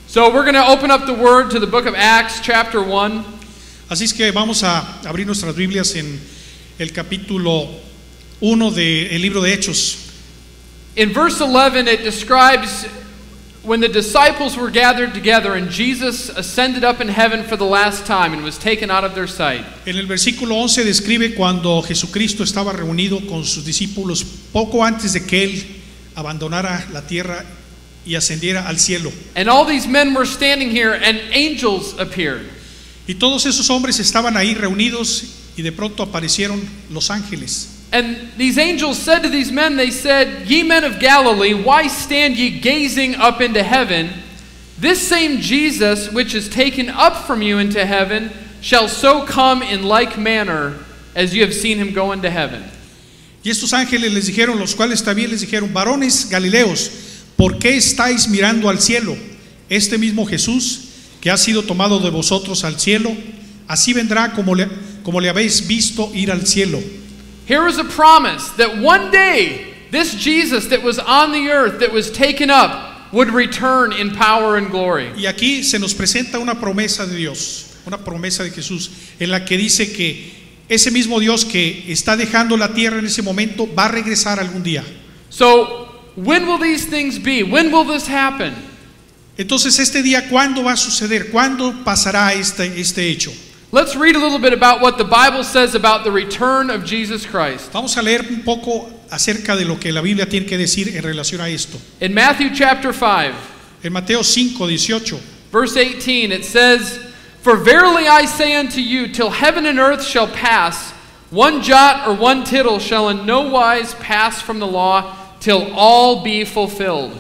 So we're going to open up the word to the book of Acts chapter 1. Así es que vamos a abrir nuestras Biblias en el capítulo 1 del libro de Hechos. In verse 11 it describes when the disciples were gathered together and Jesus ascended up in heaven for the last time and was taken out of their sight. En el versículo 11 describe cuando Jesucristo estaba reunido con sus discípulos poco antes de que él abandonara la tierra y ascendiera al cielo. And all these men were standing here and angels appeared. Y todos esos hombres estaban ahí reunidos y de pronto aparecieron los ángeles. And these angels said to these men, they said, "Ye men of Galilee, why stand ye gazing up into heaven? This same Jesus, which is taken up from you into heaven, shall so come in like manner as you have seen him go into heaven." Y estos ángeles les dijeron, los cuales también les dijeron: varones galileos, ¿por qué estáis mirando al cielo? Este mismo Jesús, que ha sido tomado de vosotros al cielo, así vendrá como le habéis visto ir al cielo. Here is a promise that one day this Jesus that was on the earth, that was taken up, would return in power and glory. Y aquí se nos presenta una promesa de Dios, una promesa de Jesús, en la que dice que ese mismo Dios que está dejando la tierra en ese momento va a regresar algún día. So, when will these things be? When will this happen? Entonces, este día, ¿cuándo va a suceder? ¿Cuándo pasará este hecho? Let's read a little bit about what the Bible says about the return of Jesus Christ. Vamos a leer un poco acerca de lo que la Biblia tiene que decir en relación a esto. In Matthew chapter 5, En Mateo 5:18, verse 18, it says, "For verily I say unto you, till heaven and earth shall pass, one jot or one tittle shall in no wise pass from the law, till all be fulfilled."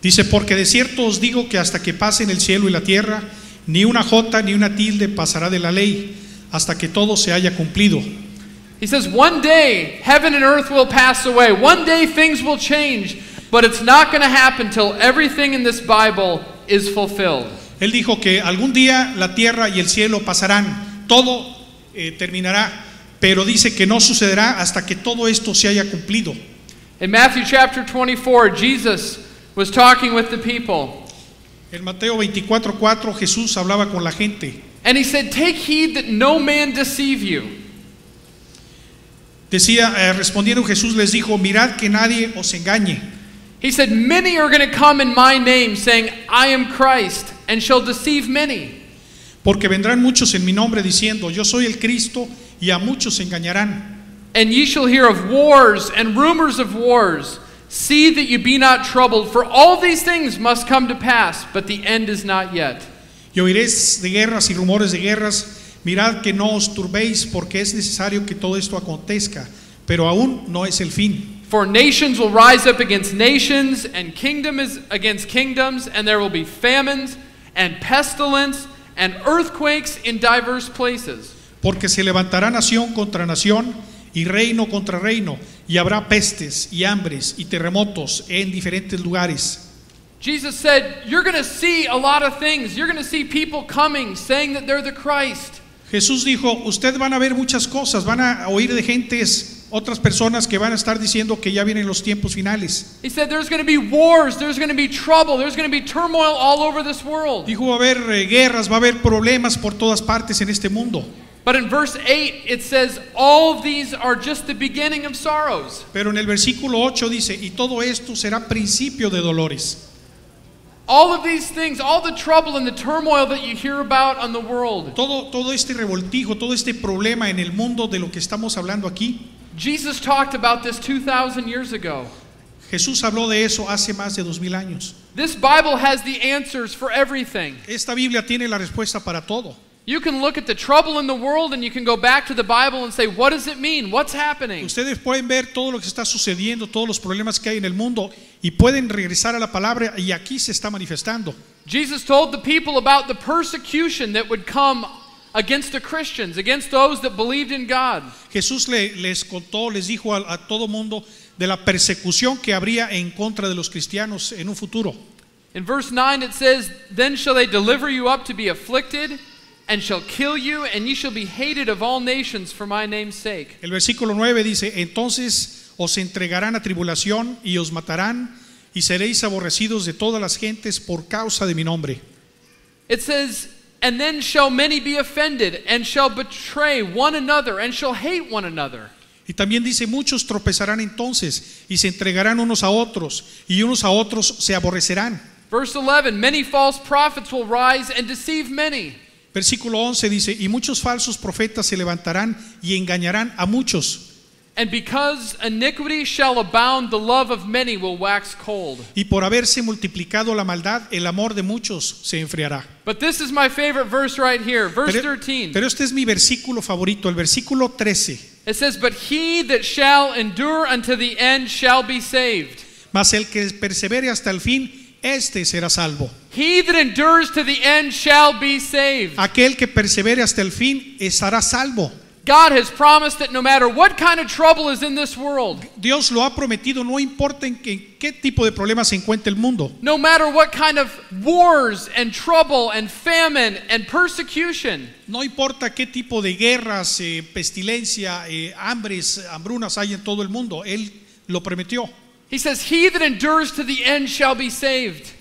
dice: porque de cierto os digo que hasta que pasen el cielo y la tierra, ni una jota ni una tilde pasará de la ley, hasta que todo se haya cumplido. He says, one day heaven and earth will pass away. One day things will change, but it's not going to happen till everything in this Bible is fulfilled. Él dijo que algún día la tierra y el cielo pasarán, todo terminará, pero dice que no sucederá hasta que todo esto se haya cumplido. In Matthew chapter 24, Jesus was talking with the people. En Mateo 24:4 Jesús hablaba con la gente. And he said, "Take heed that no man deceive you." Decía, respondiendo Jesús les dijo: mirad que nadie os engañe. He said, "Many are going to come in my name, saying, I am Christ, and shall deceive many." Porque vendrán muchos en mi nombre diciendo: yo soy el Cristo, y a muchos engañarán. "And ye shall hear of wars and rumors of wars. See that you be not troubled, for all these things must come to pass, but the end is not yet." Y oiréis de guerras y rumores de guerras. Mirad que no os turbéis, porque es necesario que todo esto acontezca, pero aún no es el fin. "For nations will rise up against nations, and kingdoms against kingdoms, and there will be famines and pestilence and earthquakes in diverse places." Porque se levantará nación contra nación y reino contra reino, y habrá pestes y hambres y terremotos en diferentes lugares. Jesus said, you're going to see a lot of things. You're going to see people coming saying that they're the Christ. Jesús dijo: ustedes van a ver muchas cosas, van a oír de gentes, otras personas que van a estar diciendo que ya vienen los tiempos finales. He said there's going to be wars, there's going to be trouble, there's going to be turmoil all over this world. Dijo: va a haber guerras, va a haber problemas por todas partes en este mundo. But in verse 8 it says all of these are just the beginning of sorrows. Pero en el versículo 8 dice: y todo esto será principio de dolores. All of these things, all the trouble and the turmoil that you hear about on the world. Todo este revoltijo, todo este problema en el mundo de lo que estamos hablando aquí, Jesus talked about this 2,000 years ago. Jesús habló de eso hace más de 2000 años. This Bible has the answers for everything. Esta Biblia tiene la respuesta para todo. You can look at the trouble in the world and you can go back to the Bible and say, what does it mean? What's happening? Ustedes pueden ver todo lo que está sucediendo, todos los problemas que hay en el mundo, y pueden regresar a la palabra, y aquí se está manifestando. Jesus told the people about the persecution that would come against the Christians, against those that believed in God. Jesús les contó, les dijo a todo mundo de la persecución que habría en contra de los cristianos en un futuro. In verse 9 it says, "Then shall they deliver you up to be afflicted, and shall kill you, and ye shall be hated of all nations for my name's sake." El versículo 9 dice: entonces os entregarán a tribulación y os matarán, y seréis aborrecidos de todas las gentes por causa de mi nombre. It says, and then shall many be offended, and shall betray one another, and shall hate one another. Y también dice, muchos tropezarán entonces y se entregarán unos a otros y unos a otros se aborrecerán. Verse 11, many false prophets will rise and deceive many. Versículo 11 dice, y muchos falsos profetas se levantarán y engañarán a muchos. And because iniquity shall abound, the love of many will wax cold. Y por haberse multiplicado la maldad, el amor de muchos se enfriará. But this is my favorite verse right here, verse 13. Pero este es mi versículo favorito, el versículo 13. It says, but he that shall endure unto the end shall be saved. Mas el que persevere hasta el fin, este será salvo. He that endures to the end shall be saved. Aquel que persevere hasta el fin estará salvo. God has promised that no matter what kind of trouble is in this world, Dios lo ha prometido, no importa en qué tipo de problemas se encuentre el mundo, no matter what kind of wars and trouble and famine and persecution, no importa qué tipo de guerras, pestilencia, hambrunas hay en todo el mundo, Él lo prometió. he says, he that endures to the end shall be saved.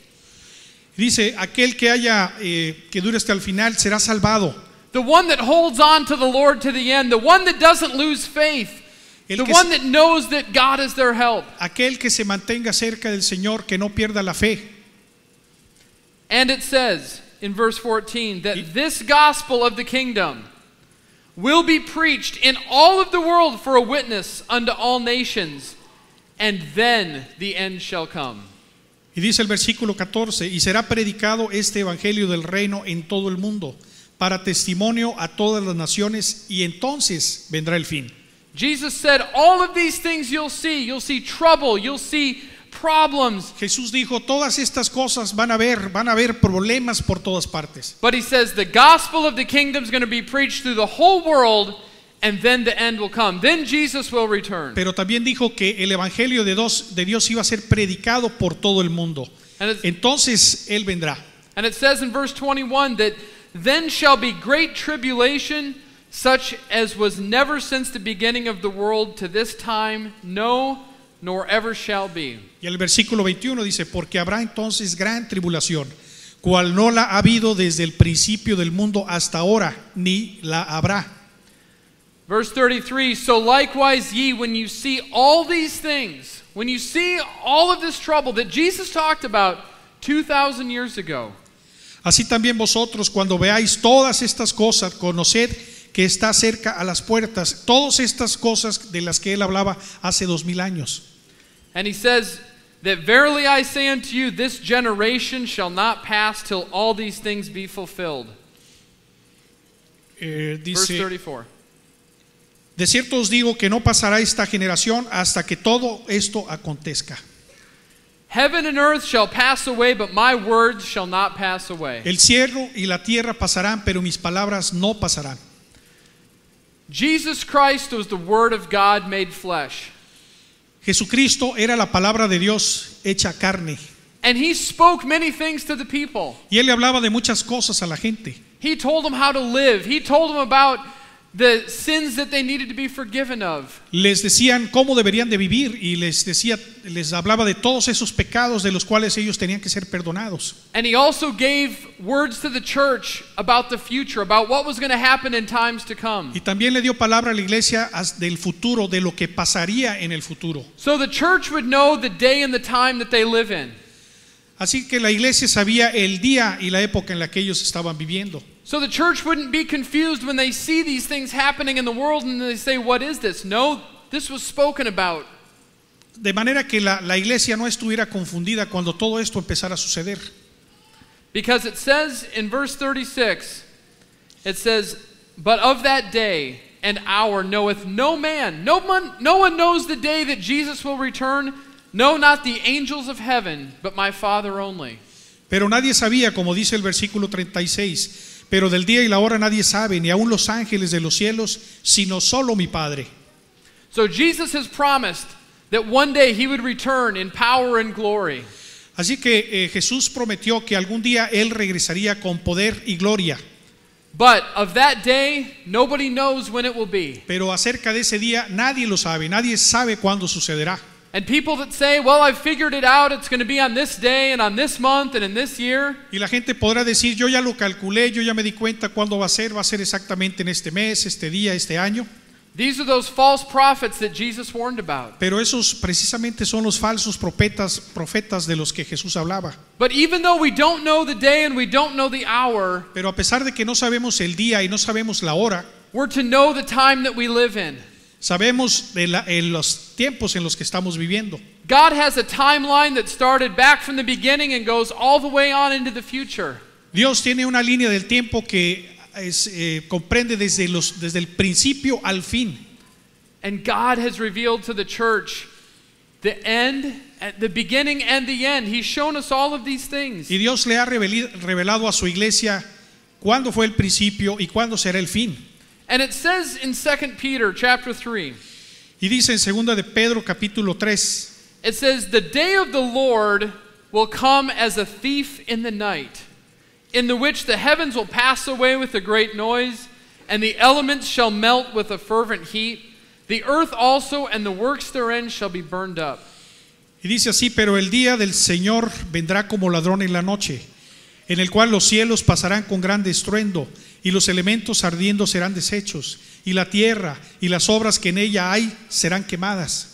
Dice, aquel que dure hasta el final será salvado. The one that holds on to the Lord to the end, the one that doesn't lose faith, the one that knows that God is their help. Aquel que se mantenga cerca del Señor, que no pierda la fe. And it says in verse 14 that this gospel of the kingdom will be preached in all of the world for a witness unto all nations, and then the end shall come. Y dice el versículo 14, y será predicado este evangelio del reino en todo el mundo, para testimonio a todas las naciones, y entonces vendrá el fin. Jesus said, all of these things you'll see trouble, you'll see problems. Jesús dijo, todas estas cosas van a haber problemas por todas partes. But he says the gospel of the kingdom is going to be preached through the whole world, and then the end will come. Then Jesus will return. Pero también dijo que el evangelio de Dios iba a ser predicado por todo el mundo. Entonces Él vendrá. And it says in verse 21 that then shall be great tribulation, such as was never since the beginning of the world to this time, no, nor ever shall be. Y el versículo 21 dice, porque habrá entonces gran tribulación, cual no la ha habido desde el principio del mundo hasta ahora, ni la habrá. Verse 33, so likewise ye, when you see all these things, when you see all of this trouble that Jesus talked about 2,000 years ago, así también vosotros, cuando veáis todas estas cosas, conoced que está cerca a las puertas, todas estas cosas de las que Él hablaba hace 2000 años. And he says that verily I say unto you, this generation shall not pass till all these things be fulfilled. Verse 34. De cierto os digo que no pasará esta generación hasta que todo esto acontezca. Heaven and earth shall pass away, but my words shall not pass away. El cielo y la tierra pasarán, pero mis palabras no pasarán. Jesus Christ was the word of God made flesh. Jesucristo era la palabra de Dios hecha carne. And he spoke many things to the people. Y Él le hablaba de muchas cosas a la gente. He told them how to live. He told them about the sins that they needed to be forgiven of. Les decían cómo deberían de vivir y les hablaba de todos esos pecados de los cuales ellos tenían que ser perdonados. And he also gave words to the church about the future, about what was going to happen in times to come. Y también le dio palabra a la iglesia del futuro, de lo que pasaría en el futuro. So the church would know the day and the time that they live in. Así que la iglesia sabía el día y la época en la que ellos estaban viviendo. So the church wouldn't be confused when they see these things happening in the world and they say, what is this? No, this was spoken about. De manera que la iglesia no estuviera confundida cuando todo esto empezara a suceder. Because it says in verse 36, it says, but of that day and hour knoweth no man. No one knows the day that Jesus will return. No, not the angels of heaven, but my Father only. Pero nadie sabía, como dice el versículo 36, pero del día y la hora nadie sabe, ni aun los ángeles de los cielos, sino solo mi Padre. So Jesus has promised that one day he would return in power and glory. Así que Jesús prometió que algún día Él regresaría con poder y gloria. But of that day, nobody knows when it will be. Pero acerca de ese día nadie lo sabe, nadie sabe cuándo sucederá. And people that say, well, I've figured it out, it's going to be on this day and on this month and in this year. Y la gente podrá decir, yo ya lo calculé, yo ya me di cuenta cuándo va a ser exactamente en este mes, este día, este año. These are those false prophets that Jesus warned about. Pero esos precisamente son los falsos profetas de los que Jesús hablaba. But even though we don't know the day and we don't know the hour, Pero a pesar de que no sabemos el día y no sabemos la hora, we're to know the time that we live in. sabemos en los tiempos en los que estamos viviendo. God has a timeline that started back from the beginning and goes all the way on into the future. Dios tiene una línea del tiempo que comprende desde el principio al fin. And God has revealed to the church the end, the beginning and the end. He's shown us all of these things. Y Dios le ha revelado a su iglesia cuándo fue el principio y cuándo será el fin. And it says in 2 Peter chapter 3, Y dice en 2 de Pedro capítulo 3, it says, the day of the Lord will come as a thief in the night, in the which the heavens will pass away with a great noise, and the elements shall melt with a fervent heat. The earth also and the works therein shall be burned up. y dice así, pero el día del Señor vendrá como ladrón en la noche, en el cual los cielos pasarán con grande estruendo, y los elementos ardiendo serán deshechos, y la tierra y las obras que en ella hay serán quemadas.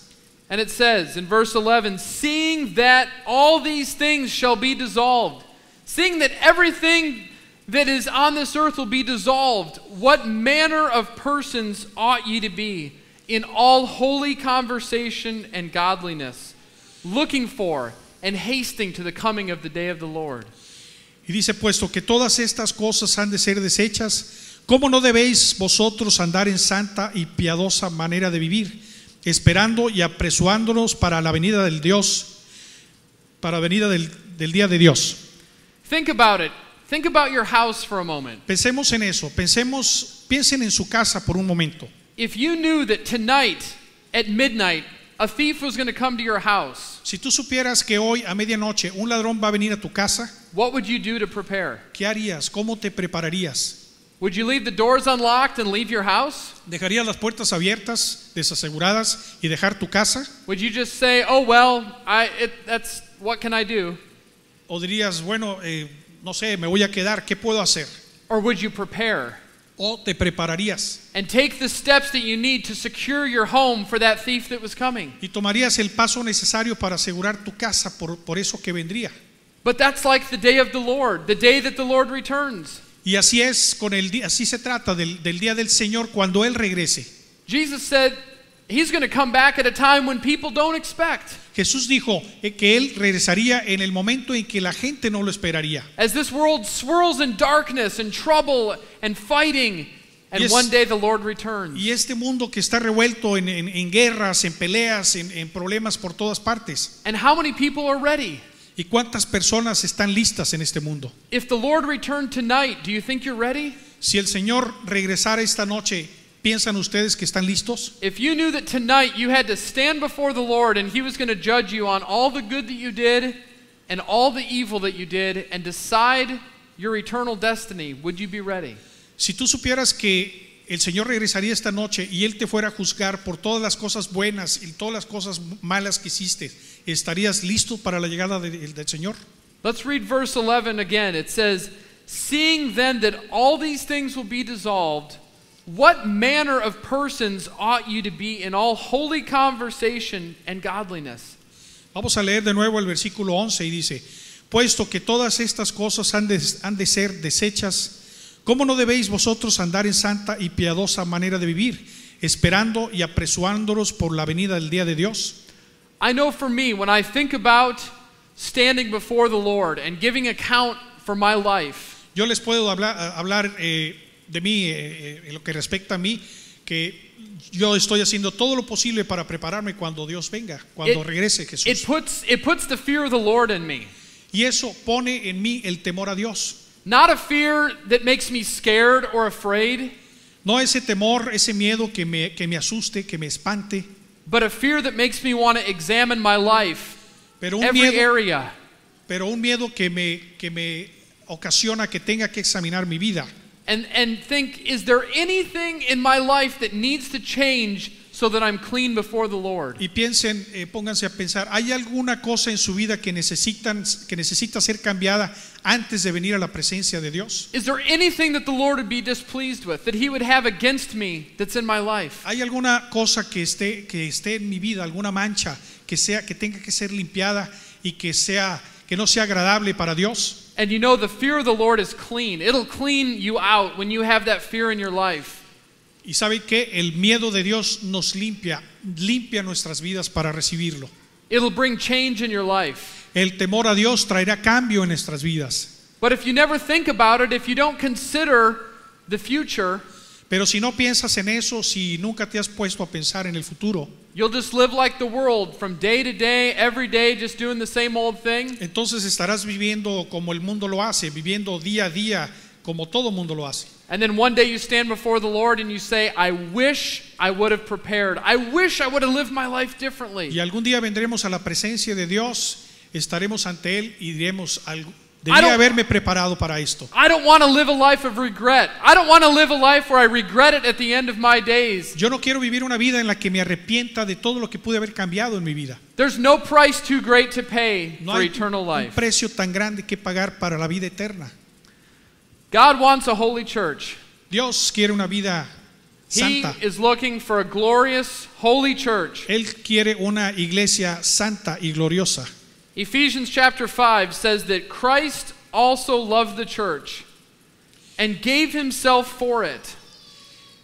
And it says in verse 11, seeing that all these things shall be dissolved, seeing that everything that is on this earth will be dissolved, what manner of persons ought ye to be in all holy conversation and godliness, looking for and hasting to the coming of the day of the Lord? Y dice, puesto que todas estas cosas han de ser deshechas, ¿cómo no debéis vosotros andar en santa y piadosa manera de vivir, esperando y apresurándonos para la venida del Dios, para la venida del día de Dios? Think about it. Think about your house for a moment. Pensemos en eso, piensen en su casa por un momento. If you knew that tonight at midnight a thief was going to come to your house, Si tú supieras que hoy a medianoche un ladrón va a venir a tu casa, what would you do to prepare? ¿qué harías? ¿Cómo te prepararías? Would you leave the doors unlocked and leave your house? ¿Dejarías las puertas abiertas, desaseguradas y dejar tu casa? Would you just say, "Oh well, that's what can I do?" ¿O dirías, bueno, no sé, me voy a quedar, ¿qué puedo hacer? Or would you prepare ¿O te prepararías? and take the steps that you need to secure your home for that thief that was coming? Y tomarías el paso necesario para asegurar tu casa por eso que vendría. But that's like the day of the Lord, the day that the Lord returns. Y así es así se trata del día del Señor cuando Él regrese. Jesus said he's going to come back at a time when people don't expect. Jesús dijo que Él regresaría en el momento en que la gente no lo esperaría. As this world swirls in darkness and trouble and fighting, and Yes. one day the Lord returns. Y este mundo que está revuelto en guerras, en peleas, en problemas por todas partes. And how many people are ready? ¿Y cuántas personas están listas en este mundo? If the Lord returned tonight, do you think you're ready? Si el Señor regresara esta noche, ¿piensan ustedes que están listos? If you knew that tonight you had to stand before the Lord and He was going to judge you on all the good that you did and all the evil that you did and decide your eternal destiny, would you be ready? Si tú supieras que el Señor regresaría esta noche y Él te fuera a juzgar por todas las cosas buenas y todas las cosas malas que hiciste, ¿estarías listo para la llegada del Señor? Let's read verse 11 again. It says, seeing then that all these things will be dissolved, what manner of persons ought you to be in all holy conversation and godliness? Vamos a leer de nuevo el versículo 11 y dice, puesto que todas estas cosas han de ser deshechas, ¿cómo no debéis vosotros andar en santa y piadosa manera de vivir, esperando y apresurándonos por la venida del día de Dios? I know for me, when I think about standing before the Lord and giving account for my life, Yo les puedo hablar de mí, en lo que respecta a mí, que yo estoy haciendo todo lo posible para prepararme cuando Dios venga, cuando regrese it Jesús. puts the fear of the Lord in me. Y eso pone en mí el temor a Dios. Not a fear that makes me scared or afraid, No ese temor, ese miedo que me asuste, que me espante, but a fear that makes me want to examine my life, pero un every miedo, area, que me ocasiona que tenga que examinar mi vida and think, is there anything in my life that needs to change so that I'm clean before the Lord? Y piensen, pónganse a pensar, ¿hay alguna cosa en su vida que necesita ser cambiada antes de venir a la presencia de Dios? Is there anything that the Lord would be displeased with, that He would have against me that's in my life? ¿Hay alguna cosa que esté en mi vida, alguna mancha que tenga que ser limpiada y que no sea agradable para Dios? And you know, the fear of the Lord is clean. It'll clean you out when you have that fear in your life. Y sabe que el miedo de Dios nos limpia nuestras vidas para recibirlo. It'll bring change in your life. El temor a Dios traerá cambio en nuestras vidas. But if you never think about it, if you don't consider the future, Pero si no piensas en eso, si nunca te has puesto a pensar en el futuro, you'll just live like the world from day to day, every day, just doing the same old thing. entonces estarás viviendo como el mundo lo hace, viviendo día a día como todo mundo lo hace. And then one day you stand before the Lord and you say, I wish I would have prepared. I wish I would have lived my life differently. Y algún día vendremos a la presencia de Dios, estaremos ante Él y diremos, debía haberme preparado para esto. I don't want to live a life of regret. I don't want to live a life where I regret it at the end of my days. Yo no quiero vivir una vida en la que me arrepienta de todo lo que pude haber cambiado en mi vida. There's no price too great to pay No for hay eternal un life. precio tan grande que pagar para la vida eterna. God wants a holy church. Dios quiere una vida He santa. is looking for a glorious, holy church. Él quiere una iglesia santa y gloriosa. Ephesians chapter 5 says that Christ also loved the church and gave himself for it.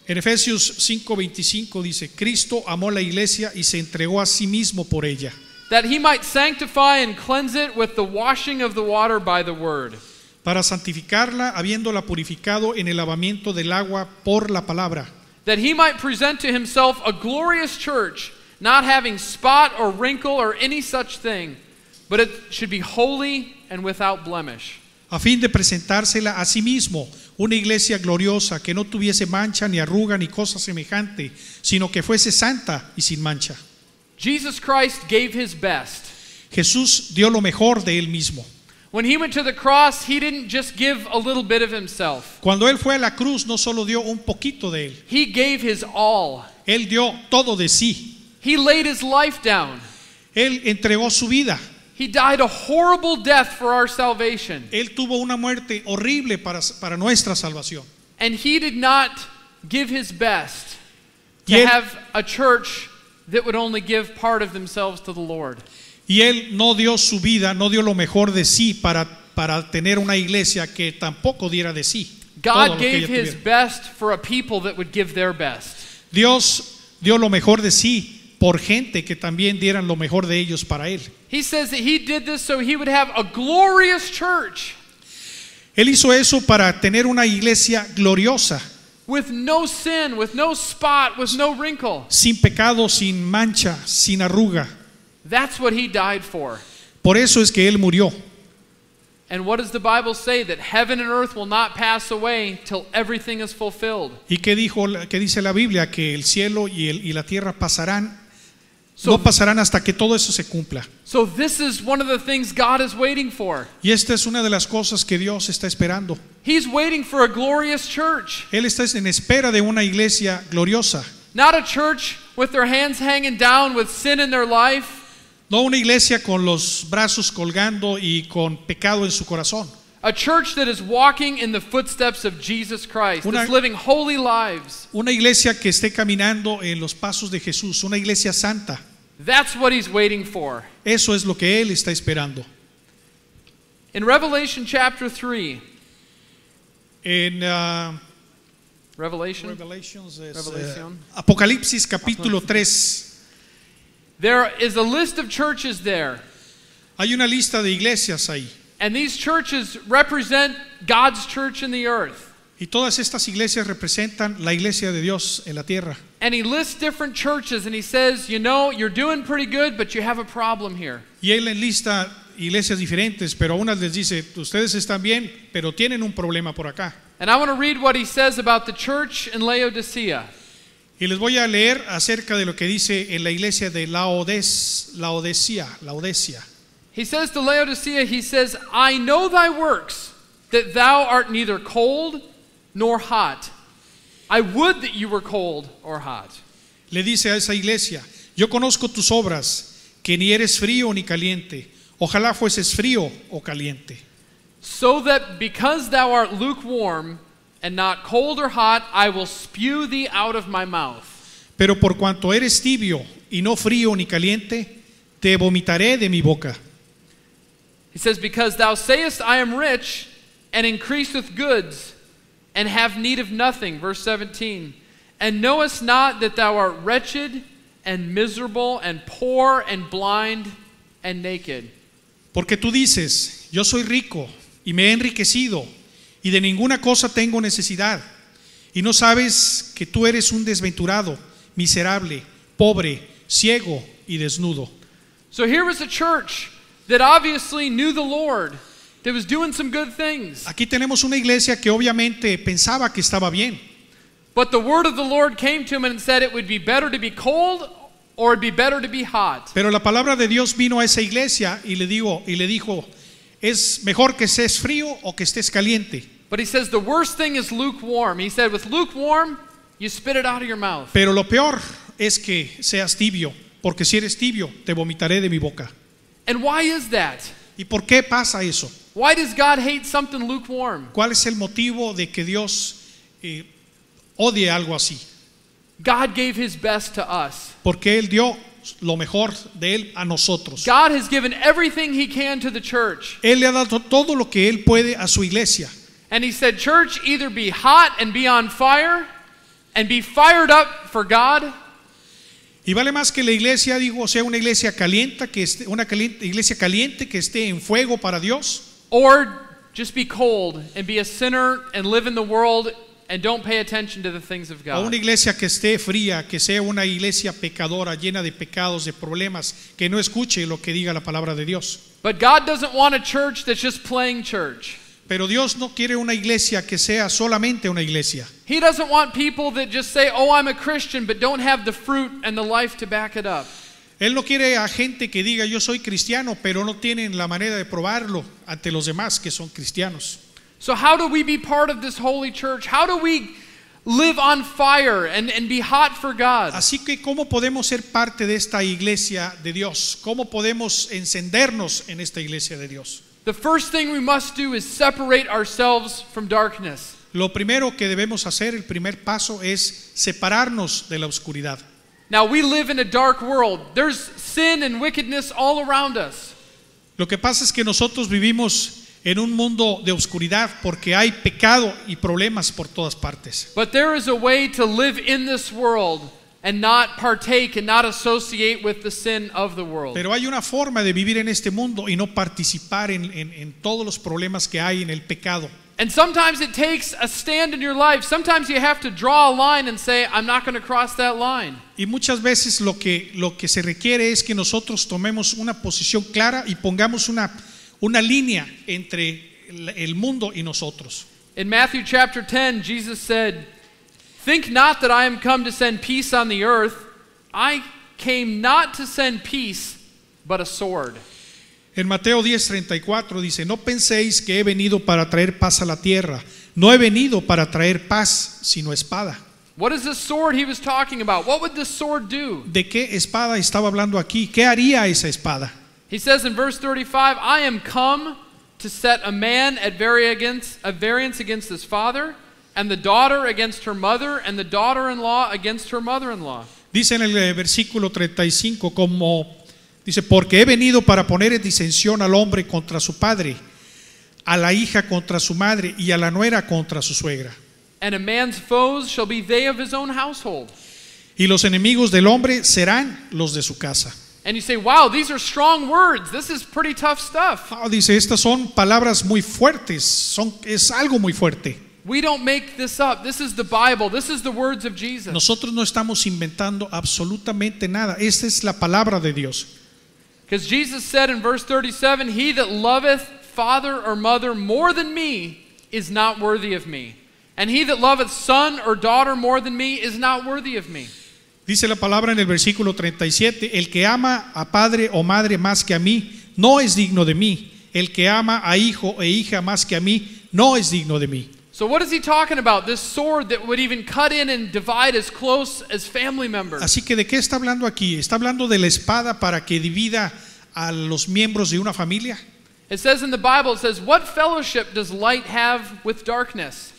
En Efesios 5:25 dice, Cristo amó la iglesia y se entregó a sí mismo por ella, That he might sanctify and cleanse it with the washing of the water by the word. para santificarla, habiéndola purificado en el lavamiento del agua por la palabra, That he might present to himself a glorious church, not having spot or wrinkle or any such thing, but it should be holy and without blemish. a fin de presentársela a sí mismo, una iglesia gloriosa que no tuviese mancha ni arruga ni cosa semejante, sino que fuese santa y sin mancha. Jesus Christ gave his best. Jesús dio lo mejor de él mismo. When he went to the cross, he didn't just give a little bit of himself. Cuando él fue a la cruz, no solo dio un poquito de él, He gave his all. él dio todo de sí. He laid his life down. Él entregó su vida. He died a horrible death for our salvation. Él tuvo una muerte horrible para nuestra salvación. And he did not give his best to Y él- have a church that would only give part of themselves to the Lord. Y él no dio su vida, no dio lo mejor de sí para tener una iglesia que tampoco diera de sí. todo God lo que gave ella his tuviera. best for a people that would give their best. Dios dio lo mejor de sí por gente que también dieran lo mejor de ellos para él. He says that he did this so he would have a glorious church Él hizo eso para tener una iglesia gloriosa, with no sin, with no spot, with no wrinkle. sin pecado, sin mancha, sin arruga. That's what he died for. Por eso es que él murió. And what does the Bible say? That heaven and earth will not pass away till everything is fulfilled. ¿Y qué dice la Biblia? Que el cielo y la tierra pasarán, So, no pasarán hasta que todo eso se cumpla. so this is one of the things God is waiting for. Y esta es una de las cosas que Dios está esperando. He's waiting for a glorious church. Él está en espera de una iglesia gloriosa, Not a church with their hands hanging down with sin in their life. no una iglesia con los brazos colgando y con pecado en su corazón. A church that is walking in the footsteps of Jesus Christ. Una- That's living holy lives. Una iglesia que esté caminando en los pasos de Jesús, una iglesia santa. That's what he's waiting for. Eso es lo que Él está esperando. In Revelation chapter 3, En Revelation, Revelations es, Revelation. Apocalipsis capítulo 3, there is a list of churches there. hay una lista de iglesias ahí. And these churches represent God's church in the earth. Y todas estas iglesias representan la iglesia de Dios en la tierra. And he lists different churches and he says, you know, you're doing pretty good, but you have a problem here. Y Él enlista iglesias diferentes, pero a unas les dice, ustedes están bien, pero tienen un problema por acá. And I want to read what he says about the church in Laodicea. Y les voy a leer acerca de lo que dice en la iglesia de Laodicea. He says to Laodicea, he says, I know thy works, that thou art neither cold nor hot. I would that you were cold or hot. le dice a esa iglesia: yo conozco tus obras, que ni eres frío ni caliente. Ojalá fueses frío o caliente. So that because thou art lukewarm and not cold or hot, I will spew thee out of my mouth. Pero por cuanto eres tibio y no frío ni caliente, te vomitaré de mi boca. He says, because thou sayest, I am rich, and increase with goods, and have need of nothing. Verse 17. And knowest not that thou art wretched, and miserable, and poor, and blind, and naked. Porque tú dices: yo soy rico y me he enriquecido, y de ninguna cosa tengo necesidad. Y no sabes que tú eres un desventurado, miserable, pobre, ciego y desnudo. So here was a church that obviously knew the Lord, that was doing some good things. Aquí tenemos una iglesia que obviamente pensaba que estaba bien. But the word of the Lord came to him and said it would be better to be cold or it'd be better to be hot. Pero la palabra de Dios vino a esa iglesia y le dijo: es mejor que estés frío o que estés caliente. But he says the worst thing is lukewarm. He said with lukewarm, you spit it out of your mouth. Pero lo peor es que seas tibio, porque si eres tibio, te vomitaré de mi boca. And why is that? ¿Y por qué pasa eso? Why does God hate something lukewarm? ¿Cuál es el motivo de que Dios odie algo así? God gave his best to us. Porque Él dio lo mejor de Él a nosotros. God has given everything he can to the church. Él le ha dado todo lo que Él puede a su iglesia. And he said, church, either be hot and be on fire and be fired up for God. Y vale más que la iglesia, digo, sea una iglesia caliente, iglesia caliente que esté en fuego para Dios. Or just be cold and be a sinner and live in the world and don't pay attention to the things of O God. una iglesia que esté fría, que sea una iglesia pecadora, llena de pecados, de problemas, que no escuche lo que diga la palabra de Dios. But God doesn't want a church that's just playing church. Pero Dios no quiere una iglesia que sea solamente una iglesia. He doesn't want people that just say, oh, I'm a Christian, but don't have the fruit and the life to back it up. Él no quiere a gente que diga: yo soy cristiano, pero no tienen la manera de probarlo ante los demás que son cristianos. So how do we be part of this holy church? How do we live on fire and be hot for God? Así que ¿cómo podemos ser parte de esta iglesia de Dios? ¿Cómo podemos encendernos en esta iglesia de Dios? The first thing we must do is separate ourselves from darkness. Lo primero que debemos hacer, el primer paso, es separarnos de la oscuridad. Now we live in a dark world. There's sin and wickedness all around us. Lo que pasa es que nosotros vivimos en un mundo de oscuridad porque hay pecado y problemas por todas partes. But there is a way to live in this world and not partake and not associate with the sin of the world. Pero hay una forma de vivir en este mundo y no participar en todos los problemas que hay en el pecado. And sometimes it takes a stand in your life. Sometimes you have to draw a line and say, I'm not going to cross that line. Y muchas veces lo que se requiere es que nosotros tomemos una posición clara y pongamos una línea entre el mundo y nosotros. In Matthew chapter 10, Jesus said, think not that I am come to send peace on the earth. I came not to send peace, but a sword. En Mateo 10:34 dice: no penséis que he venido para traer paz a la tierra. No he venido para traer paz, sino espada. What is this sword he was talking about? What would this sword do? ¿De qué espada estaba hablando aquí? ¿Qué haría esa espada? He says in verse 35, I am come to set a man at variance against his father, and the daughter against her mother, and the daughter-in-law against her mother-in-law. Dice en el versículo 35, dice: porque he venido para poner en disensión al hombre contra su padre, a la hija contra su madre, y a la nuera contra su suegra. And a man's foes shall be they of his own household. Y los enemigos del hombre serán los de su casa. And you say, wow, these are strong words. This is pretty tough stuff. Dice, estas son palabras muy fuertes, es algo muy fuerte. We don't make this up. This is the Bible. This is the words of Jesus. Nosotros no estamos inventando absolutamente nada. Esta es la palabra de Dios. Because Jesus said in verse 37, he that loveth father or mother more than me is not worthy of me. And he that loveth son or daughter more than me is not worthy of me. Dice la palabra en el versículo 37, el que ama a padre o madre más que a mí, no es digno de mí. El que ama a hijo e hija más que a mí, no es digno de mí. So what is he talking about? This sword that would even cut in and divide as close as family members. Así que ¿de qué está hablando aquí? Está hablando de la espada para que divida a los miembros de una familia. It says in the Bible, it says, what fellowship does light have with darkness?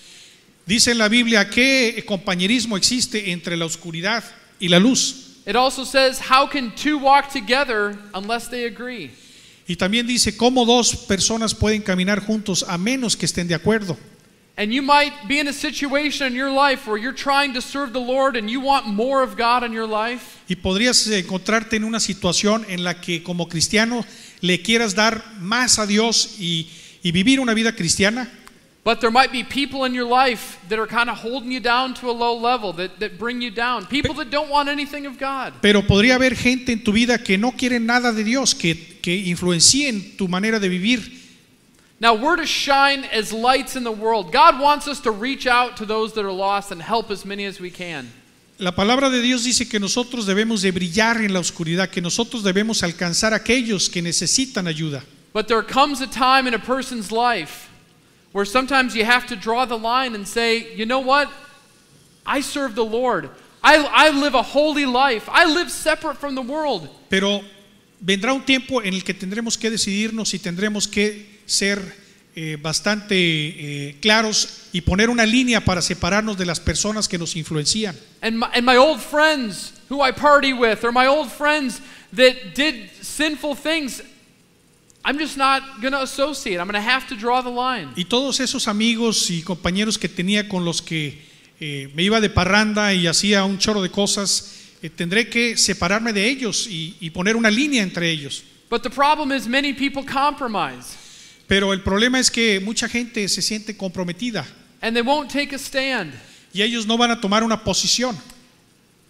Dice en la Biblia qué compañerismo existe entre la oscuridad y la luz. It also says, how can two walk together unless they agree? Y también dice cómo dos personas pueden caminar juntos a menos que estén de acuerdo. And you might be in a situation in your life where you're trying to serve the Lord and you want more of God in your life. Y podrías encontrarte en una situación en la que como cristiano le quieras dar más a Dios y vivir una vida cristiana. But there might be people in your life that are kind of holding you down to a low level, that bring you down. People that don't want anything of God. Pero podría haber gente en tu vida que no quiere nada de Dios, que influencien tu manera de vivir. Now we're to shine as lights in the world. God wants us to reach out to those that are lost and help as many as we can. La palabra de Dios dice que nosotros debemos de brillar en la oscuridad, que nosotros debemos alcanzar a aquellos que necesitan ayuda. But there comes a time in a person's life where sometimes you have to draw the line and say, you know what? I serve the Lord. I live a holy life. I live separate from the world. Pero vendrá un tiempo en el que tendremos que decidirnos y tendremos que ser bastante claros y poner una línea para separarnos de las personas que nos influencian. And my old friends who I party with, or my old friends that did sinful things, I'm just not going to associate. I'm going to have to draw the line. Y todos esos amigos y compañeros que tenía con los que me iba de parranda y hacía un chorro de cosas, tendré que separarme de ellos y poner una línea entre ellos. But the problem is many people compromise. Pero el problema es que mucha gente se siente comprometida And they won't take a stand. y ellos no van a tomar una posición.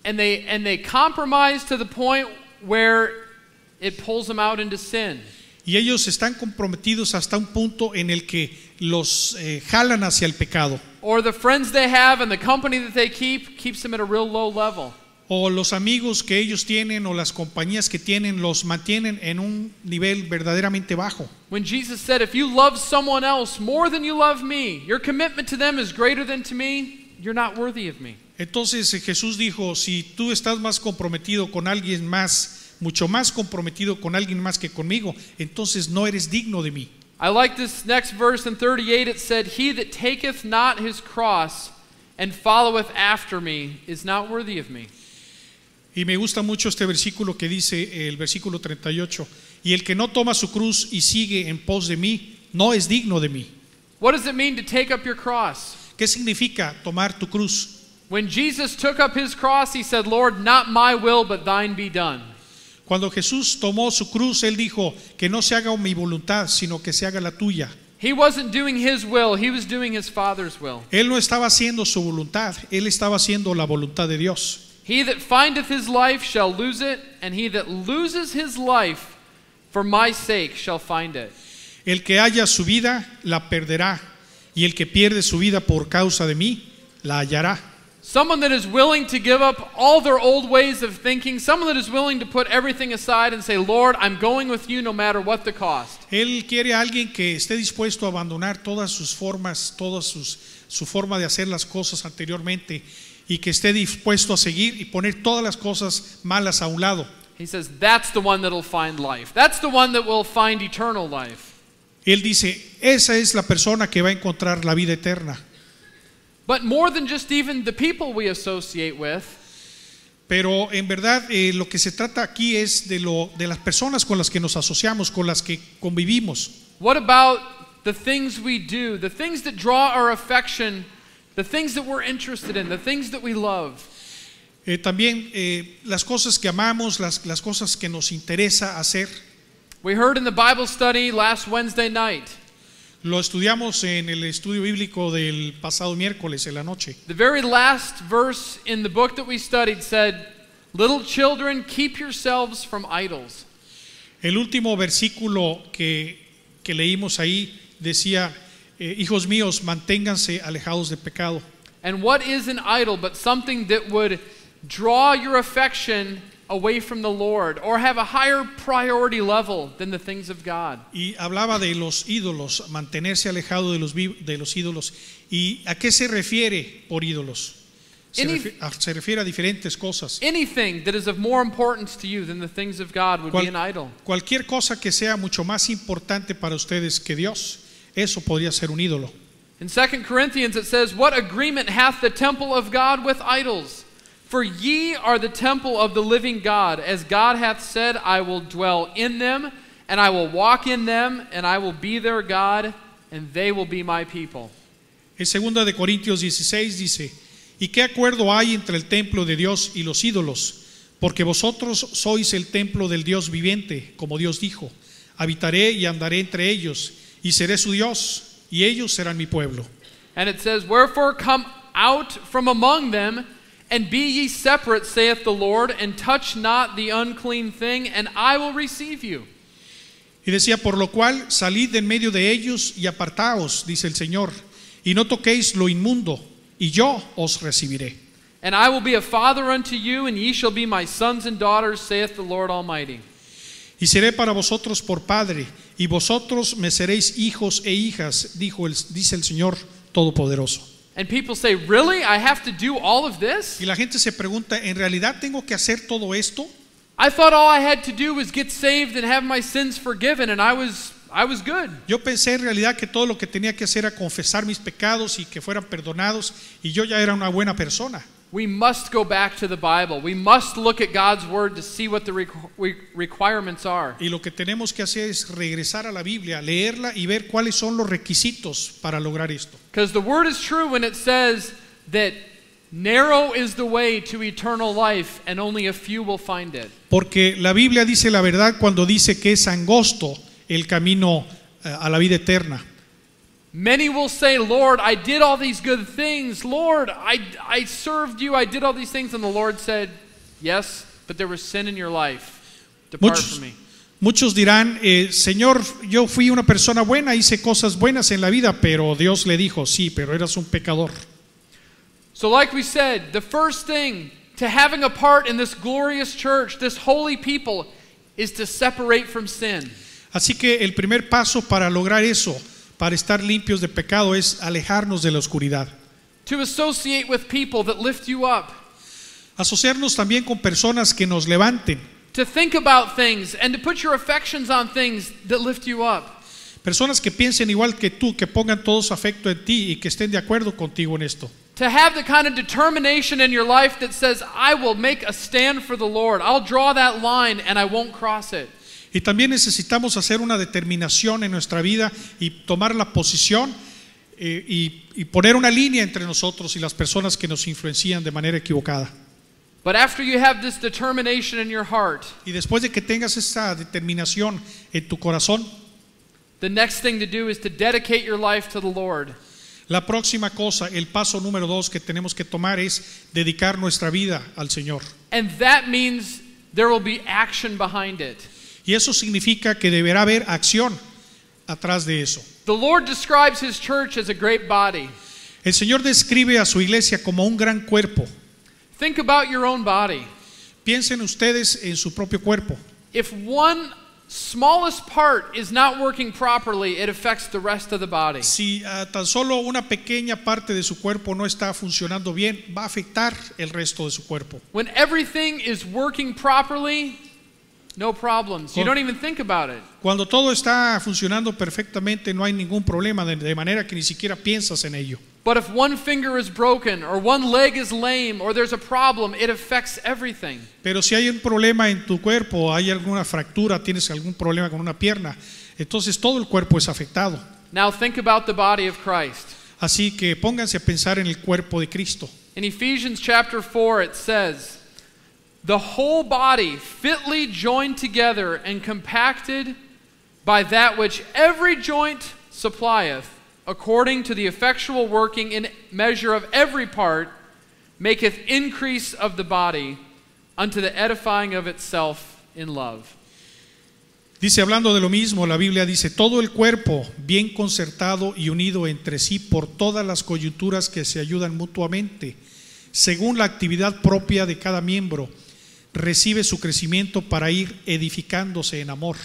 And they compromise to the point where it pulls them out into sin. Y ellos están comprometidos hasta un punto en el que los jalan hacia el pecado. Or the friends they have and the company that they keeps them at a real low level. O los amigos que ellos tienen o las compañías que tienen los mantienen en un nivel verdaderamente bajo. When Jesus said, if you love someone else more than you love me, your commitment to them is greater than to me, you're not worthy of me. Entonces Jesús dijo, si tú estás más comprometido con alguien más, mucho más comprometido con alguien más que conmigo, entonces no eres digno de mí. I like this next verse in 38. It said, he that taketh not his cross and followeth after me is not worthy of me. Y me gusta mucho este versículo que dice, el versículo 38, y el que no toma su cruz y sigue en pos de mí, no es digno de mí. What does it mean to take up your cross? ¿Qué significa tomar tu cruz? When Jesus took up his cross, he said, Lord, not my will, but thine be done. Cuando Jesús tomó su cruz, él dijo, que no se haga mi voluntad, sino que se haga la tuya. He wasn't doing his will, he was doing his Father's will. Él no estaba haciendo su voluntad, él estaba haciendo la voluntad de Dios. He that findeth his life shall lose it, and he that loses his life for my sake shall find it. El que halla su vida, la perderá, y el que pierde su vida por causa de mí, la hallará. Someone that is willing to give up all their old ways of thinking, someone that is willing to put everything aside and say, Lord, I'm going with you no matter what the cost. Él quiere a alguien que esté dispuesto a abandonar todas sus formas, su forma de hacer las cosas anteriormente, y que esté dispuesto a seguir y poner todas las cosas malas a un lado. He says, that's the one that will find life. That's the one that will find eternal life. Él dice, esa es la persona que va a encontrar la vida eterna. But more than just even the people we associate with, Pero en verdad lo que se trata aquí es de las personas con las que nos asociamos, con las que convivimos. what about the things we do, the things that draw our affection, the things that we're interested in, the things that we love? También las cosas que amamos, las cosas que nos interesa hacer. We heard in the Bible study last Wednesday night, Lo estudiamos en el estudio bíblico del pasado miércoles en la noche. the very last verse in the book that we studied said, little children, keep yourselves from idols. El último versículo que leímos ahí decía, hijos míos, manténganse alejados del pecado. And what is an idol but something that would draw your affection away from the Lord or have a higher priority level than the things of God. Y hablaba de los ídolos, mantenerse alejado de los ídolos. ¿Y a qué se refiere por ídolos? Se refiere a diferentes cosas. Anything that is of more importance to you than the things of God would be an idol. Cualquier cosa que sea mucho más importante para ustedes que Dios, eso podría ser un ídolo. In 2 Corinthians it says, "What agreement hath the temple of God with idols? For ye are the temple of the living God, as God hath said, I will dwell in them, and I will walk in them, and I will be their God, and they will be my people." En 2 de Corintios 16 dice: ¿Y qué acuerdo hay entre el templo de Dios y los ídolos? Porque vosotros sois el templo del Dios viviente, como Dios dijo: habitaré y andaré entre ellos, y seré su Dios, y ellos serán mi pueblo. And it says, "Wherefore come out from among them, and be ye separate, saith the Lord, and touch not the unclean thing, and I will receive you." Y decía: por lo cual salid de en medio de ellos y apartaos, dice el Señor, y no toquéis lo inmundo, y yo os recibiré. "And I will be a father unto you, and ye shall be my sons and daughters, saith the Lord Almighty." Y seré para vosotros por padre, y vosotros me seréis hijos e hijas, dice el Señor Todopoderoso. And people say, "Really? I have to do all of this?" Y la gente se pregunta: ¿en realidad tengo que hacer todo esto? I thought all I had to do was get saved and have my sins forgiven, and I was good. Yo pensé en realidad que todo lo que tenía que hacer era confesar mis pecados y que fueran perdonados, y yo ya era una buena persona. We must go back to the Bible. We must look at God's Word to see what the requirements are. Y lo que tenemos que hacer es regresar a la Biblia, leerla y ver cuáles son los requisitos para lograr esto. Because the Word is true when it says that narrow is the way to eternal life and only a few will find it. Porque la Biblia dice la verdad cuando dice que es angosto el camino a la vida eterna. Many will say, "Lord, I did all these good things. Lord, I served you. I did all these things." And the Lord said, "Yes, but there was sin in your life. Depart from me." Muchos dirán: Señor, yo fui una persona buena, hice cosas buenas en la vida, pero Dios le dijo: sí, pero eras un pecador. So like we said, the first thing to having a part in this glorious church, this holy people, is to separate from sin. Así que el primer paso para lograr eso, para estar limpios de pecado, es alejarnos de la oscuridad. To associate with people that lift you up. Asociarnos también con personas que nos levanten. To think about things and to put your affections on things that lift you up. Personas que piensen igual que tú, que pongan todo su afecto en ti y que estén de acuerdo contigo en esto. To have the kind of determination in your life that says, "I will make a stand for the Lord. I'll draw that line and I won't cross it." Y también necesitamos hacer una determinación en nuestra vida y tomar la posición y poner una línea entre nosotros y las personas que nos influencian de manera equivocada. But after you have this determination in your heart, Y después de que tengas esa determinación en tu corazón, the next thing to do is to dedicate your life to the Lord. la próxima cosa, el paso número 2 que tenemos que tomar es dedicar nuestra vida al Señor. And that means there will be action behind it. Y eso significa que deberá haber acción atrás de eso. The Lord describes His church as a great body. El Señor describe a su iglesia como un gran cuerpo. Think about your own body. Piensen ustedes en su propio cuerpo. If one smallest part is not working properly, it affects the rest of the body. Si tan solo una pequeña parte de su cuerpo no está funcionando bien, va a afectar el resto de su cuerpo. When everything is working properly, no problems. You don't even think about it. Cuando todo está funcionando perfectamente, no hay ningún problema, de manera que ni siquiera piensas en ello. But if one finger is broken or one leg is lame or there's a problem, it affects everything. Pero si hay un problema en tu cuerpo, hay alguna fractura, tienes algún problema con una pierna, entonces todo el cuerpo es afectado. Now think about the body of Christ. Así que pónganse a pensar en el cuerpo de Cristo. In Ephesians chapter 4 it says, "The whole body fitly joined together and compacted by that which every joint supplieth, according to the effectual working in measure of every part, maketh increase of the body unto the edifying of itself in love." Dice, hablando de lo mismo, la Biblia dice: todo el cuerpo bien concertado y unido entre sí por todas las coyunturas que se ayudan mutuamente, según la actividad propia de cada miembro, recibe su crecimiento para ir edificándose en amor.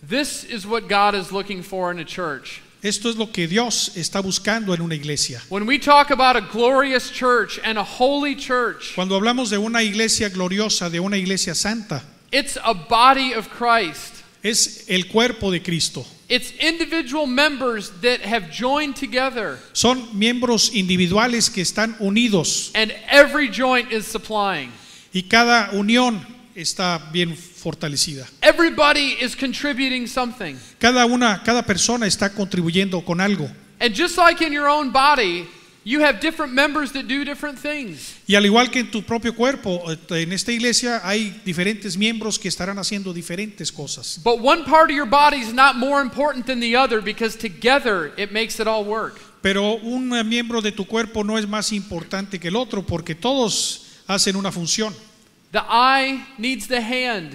This is what God is looking for in a church. Esto es lo que Dios está buscando en una iglesia. When we talk about a glorious church and a holy church, Cuando hablamos de una iglesia gloriosa, de una iglesia santa, it's a body of Christ. es el cuerpo de Cristo. It's individual members that have joined together, Son miembros individuales que están unidos and every joint is supplying. y cada unión está bien fortalecida. Everybody is contributing something. Cada persona está contribuyendo con algo. And just like in your own body, you have different members that do different things. Y al igual que en tu propio cuerpo, en esta iglesia hay diferentes miembros que estarán haciendo diferentes cosas. But one part of your body is not more important than the other because together it makes it all work. Pero un miembro de tu cuerpo no es más importante que el otro porque todos hacen una función. The eye needs the hand.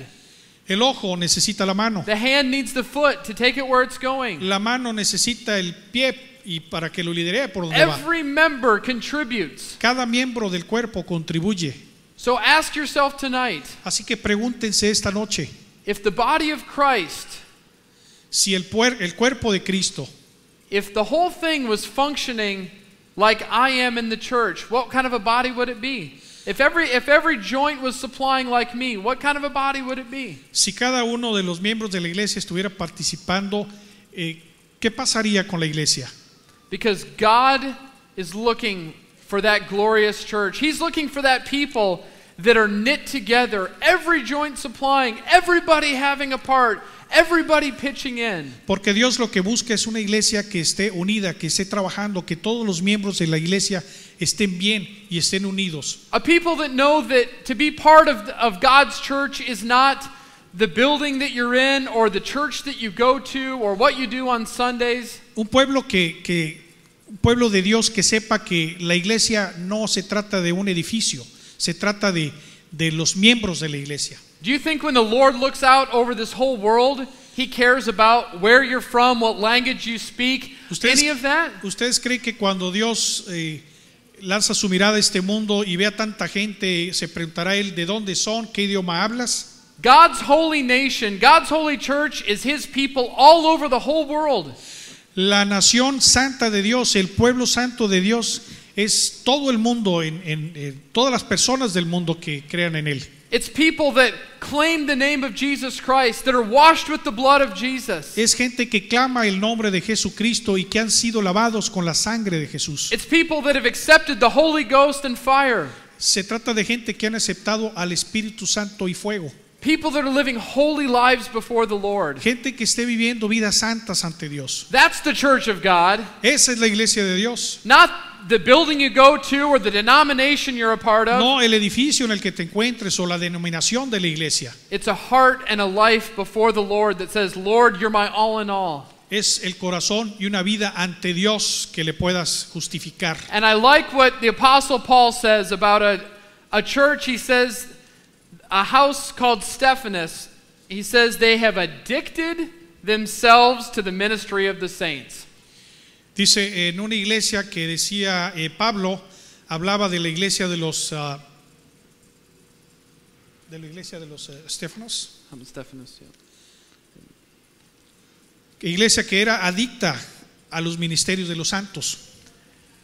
El ojo necesita la mano. The hand needs the foot to take it where it's going. La mano necesita el pie y para que lo lidere por donde va. Every member contributes. Cada miembro del cuerpo contribuye. So ask yourself tonight, Así que pregúntense esta noche, if the body of Christ, si el cuerpo de Cristo, if the whole thing was functioning like I am in the church, what kind of a body would it be? If every joint was supplying like me, what kind of a body would it be? si cada uno de los miembros de la iglesia estuviera participando, ¿qué pasaría con la iglesia? Because God is looking for that glorious church. He's looking for that people that are knit together, every joint supplying, everybody having a part, everybody pitching in. Porque Dios lo que busca es una iglesia que esté unida, que esté trabajando, que todos los miembros de la iglesia estén bien y estén unidos. A people that know that to be part of God's church is not the building that you're in or the church that you go to or what you do on Sundays. Un pueblo un pueblo de Dios que sepa que la iglesia no se trata de un edificio, se trata de los miembros de la iglesia. Do you think when the Lord looks out over this whole world, He cares about where you're from, what language you speak, any of that? ¿Ustedes creen que cuando Dios lanza su mirada a este mundo y ve a tanta gente, se preguntará Él de dónde son, qué idioma hablas? God's holy nation, God's holy church is His people all over the whole world. La nación santa de Dios, el pueblo santo de Dios, es todo el mundo, todas las personas del mundo que crean en Él. It's people that claim the name of Jesus Christ, that are washed with the blood of Jesus. Es gente que clama el nombre de Jesucristo y que han sido lavados con la sangre de Jesús. It's people that have accepted the Holy Ghost and fire. Se trata de gente que han aceptado al Espíritu Santo y fuego. People that are living holy lives before the Lord. Gente que esté viviendo vidas santas ante Dios. That's the church of God. Esa es la iglesia de Dios. Not the building you go to or the denomination you're a part of. No el edificio en el que te encuentres o la denominación de la iglesia. It's a heart and a life before the Lord that says, Lord, you're my all in all. Es el corazón y una vida ante Dios que le puedas justificar. And I like what the Apostle Paul says about a church. He says, a house called Stephanus, he says they have addicted themselves to the ministry of the saints. Dice en una iglesia que decía Pablo, hablaba de la iglesia de los Stefanos. Stephanus, yeah. Iglesia que era adicta a los ministerios de los santos.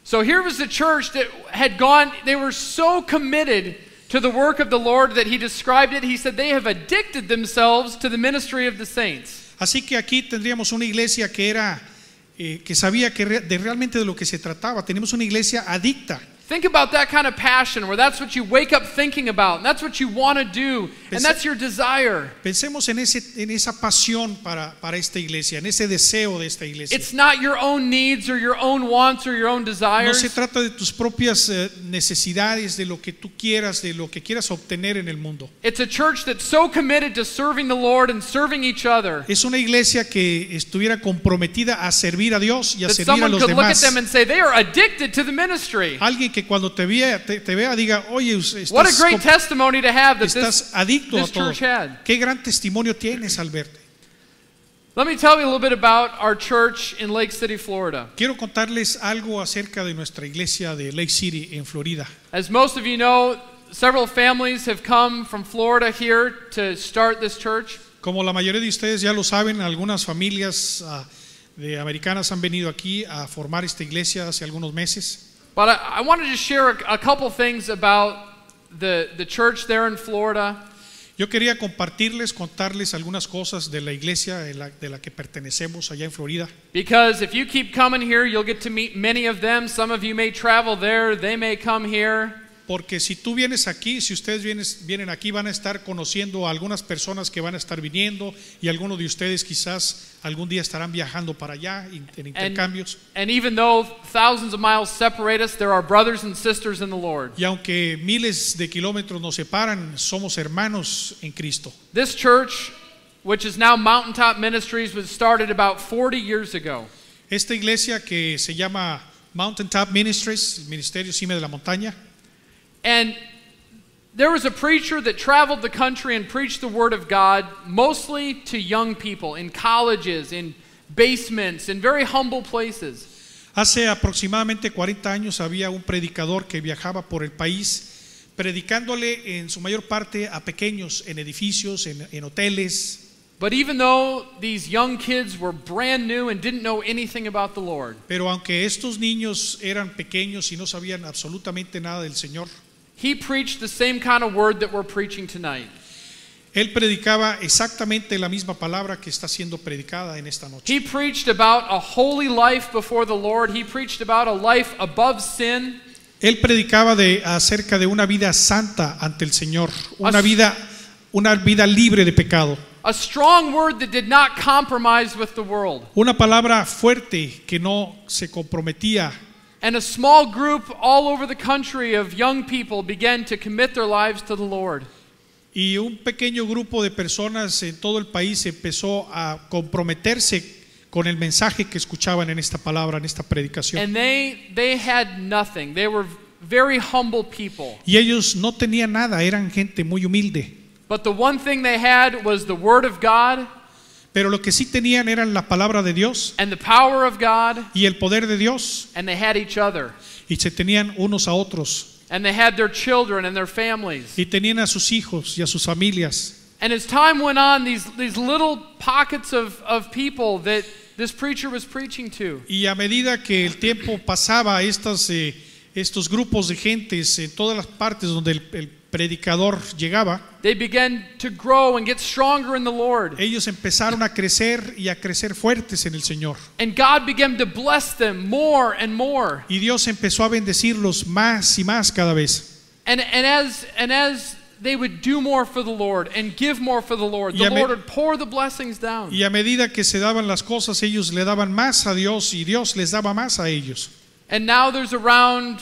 So here was the church that had gone, they were so committed to the work of the Lord that he described it. He said they have addicted themselves to the ministry of the saints. Así que aquí tendríamos una iglesia que era que sabía que realmente de lo que se trataba. Tenemos una iglesia adicta. Think about that kind of passion where that's what you wake up thinking about and that's what you want to do and that's your desire. Pensemos en esa pasión para esta iglesia, en ese deseo de esta iglesia. It's not your own needs or your own wants or your own desires. No se trata de tus propias necesidades, de lo que tú quieras, de lo que quieras obtener en el mundo. It's a church that's so committed to serving the Lord and serving each other. Es una iglesia que estuviera comprometida a servir a Dios y a That servir a someone los could look at demás. them and say they are addicted to the ministry. Alguien que cuando te vea diga, oye, What a great testimony to have that estás adicto a this todo. church had. Qué gran testimonio tienes al verte. Let me tell you a little bit about our church in Lake City, Florida. Quiero contarles algo acerca de nuestra iglesia de Lake City en Florida. As most of you know, several families have come from Florida here to start this church. Como la mayoría de ustedes ya lo saben, algunas familias de americanas han venido aquí a formar esta iglesia hace algunos meses. But I wanted to share a couple things about the church there in Florida. Yo quería contarles algunas cosas de la iglesia de la que pertenecemos allá en Florida. Because if you keep coming here, you'll get to meet many of them. Some of you may travel there, they may come here. Porque si tú vienes aquí, si ustedes vienen aquí, van a estar conociendo a algunas personas que van a estar viniendo, y algunos de ustedes quizás algún día estarán viajando para allá en intercambios. And even though thousands of miles separate us, there are brothers and sisters in the Lord. Y aunque miles de kilómetros nos separan, somos hermanos en Cristo. This church, which is now Mountaintop Ministries, was started about 40 years ago. Esta iglesia que se llama Mountaintop Ministries, el Ministerio Cima de la Montaña. And there was a preacher that traveled the country and preached the Word of God, mostly to young people, in colleges, in basements, in very humble places. Hace aproximadamente 40 años había un predicador que viajaba por el país, predicándole en su mayor parte a pequeños, en edificios, en hoteles. But even though these young kids were brand new and didn't know anything about the Lord, Pero aunque estos niños eran pequeños y no sabían absolutamente nada del Señor, he preached the same kind of word that we're preaching tonight. él predicaba exactamente la misma palabra que está siendo predicada en esta noche. He preached about a holy life before the Lord. He preached about a life above sin. Él predicaba acerca de una vida santa ante el Señor, una vida libre de pecado. A strong word that did not compromise with the world. Una palabra fuerte que no se comprometía. And a small group all over the country of young people began to commit their lives to the Lord. Y un pequeño grupo de personas en todo el país empezó a comprometerse con el mensaje que escuchaban en esta palabra, en esta predicación. And they had nothing. They were very humble people. Y ellos no tenían nada, eran gente muy humilde. But the one thing they had was the Word of God. Pero lo que sí tenían eran la palabra de Dios And the power of God. y el poder de Dios, And they had each other. y se tenían unos a otros, And they had their children and their families. y tenían a sus hijos y a sus familias. And as time went on, these little pockets of people that this preacher was preaching to, Y a medida que el tiempo pasaba, estos grupos de gentes en todas las partes donde el predicador llegaba, they began to grow and get stronger in the Lord. ellos empezaron a crecer y a crecer fuertes en el Señor. And God began to bless them more and more. Y Dios empezó a bendecirlos más y más cada vez. And as they would do more for the Lord and give more for the Lord, the Lord would pour the blessings down. Y a medida que se daban las cosas, ellos le daban más a Dios y Dios les daba más a ellos. And now there's around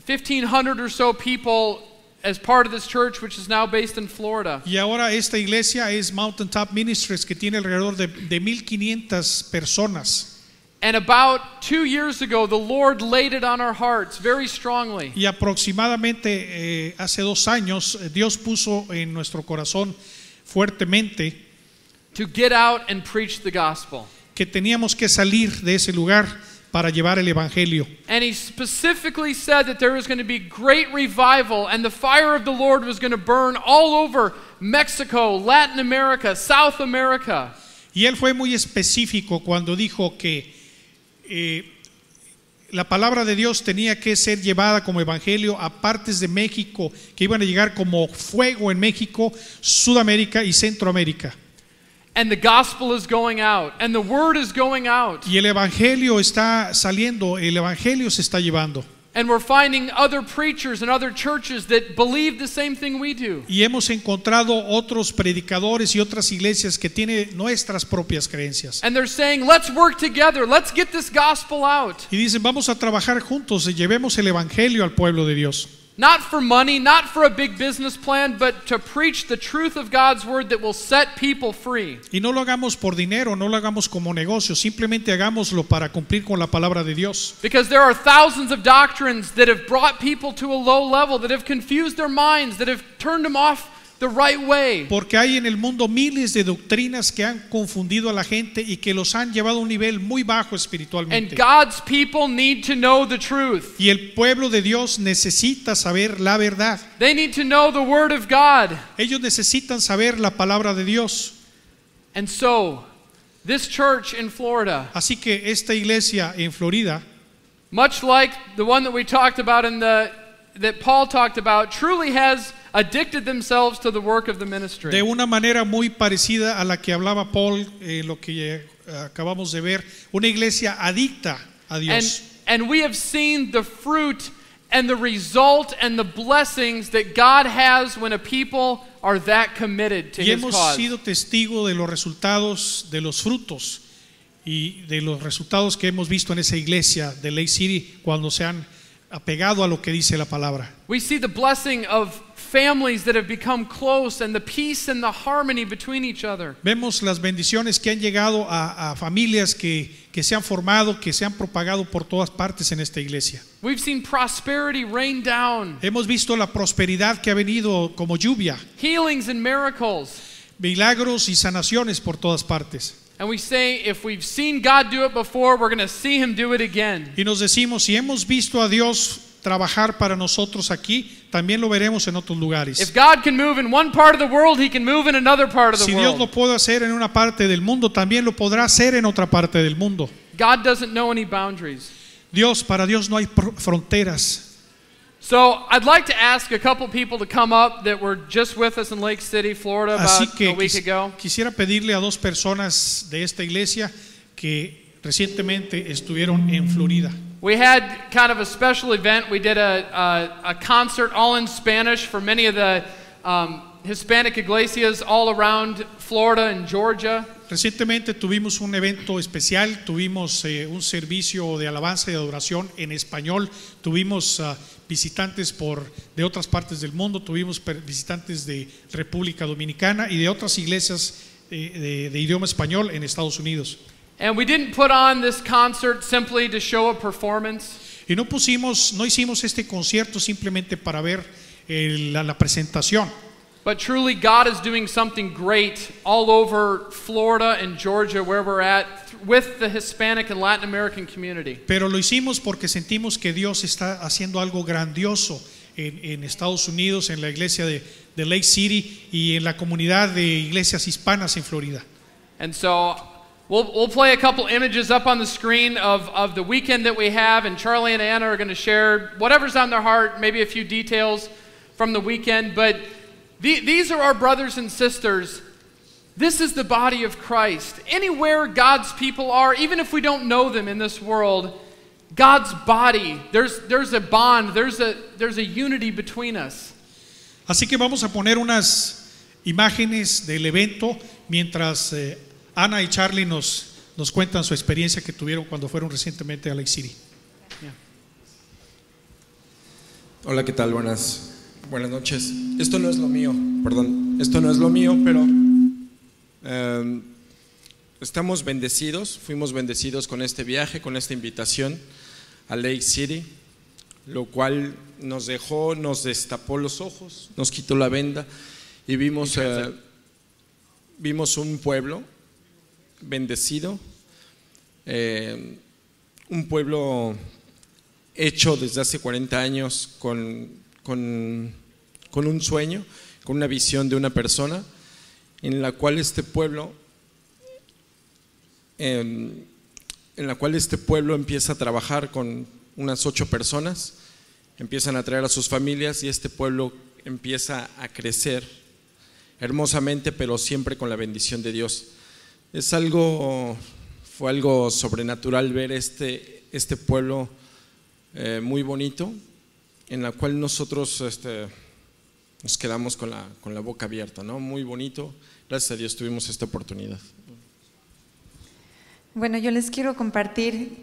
1,500 or so people as part of this church, which is now based in Florida. Y ahora esta iglesia es Mountaintop Ministries, que tiene alrededor de 1,500 personas. And about 2 years ago, the Lord laid it on our hearts very strongly. Y aproximadamente hace 2 años Dios puso en nuestro corazón fuertemente To get out and preach the gospel. que teníamos que salir de ese lugar para llevar el evangelio. And he specifically said that there was going to be great revival and the fire of the Lord was going to burn all over Mexico, Latin America, South America. Y él fue muy específico cuando dijo que la palabra de Dios tenía que ser llevada como evangelio a partes de México, que iban a llegar como fuego en México, Sudamérica y Centroamérica. And the gospel is going out and the word is going out. Y el evangelio está saliendo, el evangelio se está llevando. And we're finding other preachers and other churches that believe the same thing we do. Y hemos encontrado otros predicadores y otras iglesias que tienen nuestras propias creencias. And they're saying, let's work together. Let's get this gospel out. Y dicen, vamos a trabajar juntos y llevemos el evangelio al pueblo de Dios. Not for money, not for a big business plan, but to preach the truth of God's word that will set people free. Y no lo hagamos por dinero, no lo hagamos como negocio, simplemente hagámoslo para cumplir con la palabra de Dios. Because there are thousands of doctrines that have brought people to a low level, that have confused their minds, that have turned them off the right way. Porque hay en el mundo miles de doctrinas que han confundido a la gente y que los han llevado a un nivel muy bajo And espiritualmente. God's people need to know the truth. Y el pueblo de Dios necesita saber la verdad. They need to know the Word of God. Ellos necesitan saber la palabra de Dios. And so, this church in Florida, Así que esta iglesia en Florida, much like the one that we talked about that Paul talked about, truly has addicted themselves to the work of the ministry. de una manera muy parecida a la que hablaba Paul, lo que acabamos de ver, una iglesia adicta a Dios. And we have seen the fruit and the result and the blessings that God has when a people are that committed to Y His hemos cause. sido testigos de los resultados, de los frutos y de los resultados que hemos visto en esa iglesia de Lake City cuando se han apegado a lo que dice la palabra. We see the blessing of families that have become close and the peace and the harmony between each other. Vemos las bendiciones que han llegado a familias que se han formado, que se han propagado por todas partes en esta iglesia. We've seen prosperity rain down, Hemos visto la prosperidad que ha venido como lluvia, healings and miracles. milagros y sanaciones por todas partes. And we say, if we've seen God do it before, we're going to see Him do it again. Y nos decimos, si hemos visto a Dios trabajar para nosotros aquí, también lo veremos en otros lugares. If God can move in one part of the world, He can move in another part of the Si Dios lo world. puede hacer en una parte del mundo, también lo podrá hacer en otra parte del mundo. God doesn't know any boundaries. Para Dios no hay fronteras. So I'd like to ask a couple people to come up that were just with us in Lake City, Florida, Así about que a week ago. quisiera pedirle a dos personas de esta iglesia que recientemente estuvieron en Florida. We had kind of a special event. We did a concert all in Spanish for many of the Hispanic iglesias all around Florida and Georgia. Recientemente tuvimos un evento especial, tuvimos un servicio de alabanza y de adoración en español, tuvimos visitantes de otras partes del mundo, tuvimos visitantes de República Dominicana y de otras iglesias de idioma español en Estados Unidos. And we didn't put on this concert simply to show a performance. Y no hicimos este concierto simplemente para ver la presentación. But truly, God is doing something great all over Florida and Georgia, where we're at, with the Hispanic and Latin American community. Pero lo hicimos porque sentimos que Dios está haciendo algo grandioso en Estados Unidos, en la iglesia de Lake City y en la comunidad de iglesias hispanas en Florida. And so we'll play a couple images up on the screen of the weekend that we have, and Charlie and Anna are going to share whatever's on their heart, maybe a few details from the weekend. But these are our brothers and sisters. This is the body of Christ. Anywhere God's people are, even if we don't know them in this world, God's body, there's a bond, there's a unity between us. Así que vamos a poner unas imágenes del evento mientras Ana y Charlie nos cuentan su experiencia que tuvieron cuando fueron recientemente a Lake City. Hola, ¿qué tal? Buenas noches. Esto no es lo mío, pero estamos bendecidos, fuimos bendecidos con este viaje, con esta invitación a Lake City, lo cual nos destapó los ojos, nos quitó la venda y vimos un pueblo bendecido, un pueblo hecho desde hace 40 años con un sueño, con una visión de una persona, en la cual este pueblo empieza a trabajar con unas 8 personas, empiezan a traer a sus familias y este pueblo empieza a crecer hermosamente, pero siempre con la bendición de Dios. Fue algo sobrenatural ver este pueblo muy bonito, en la cual nosotros nos quedamos con la boca abierta, ¿no? Muy bonito, gracias a Dios tuvimos esta oportunidad. Bueno, yo les quiero compartir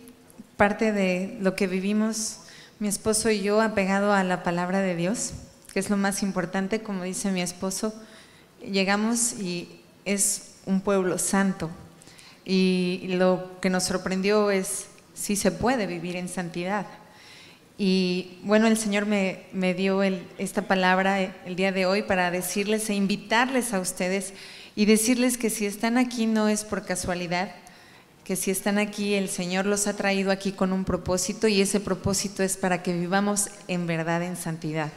parte de lo que vivimos mi esposo y yo apegado a la palabra de Dios, que es lo más importante. Como dice mi esposo, llegamos y es un pueblo santo, y lo que nos sorprendió es si se puede vivir en santidad. Y bueno, el Señor me dio esta palabra el día de hoy para decirles e invitarles a ustedes y decirles que si están aquí no es por casualidad, que si están aquí el Señor los ha traído aquí con un propósito, y ese propósito es para que vivamos en verdad en santidad.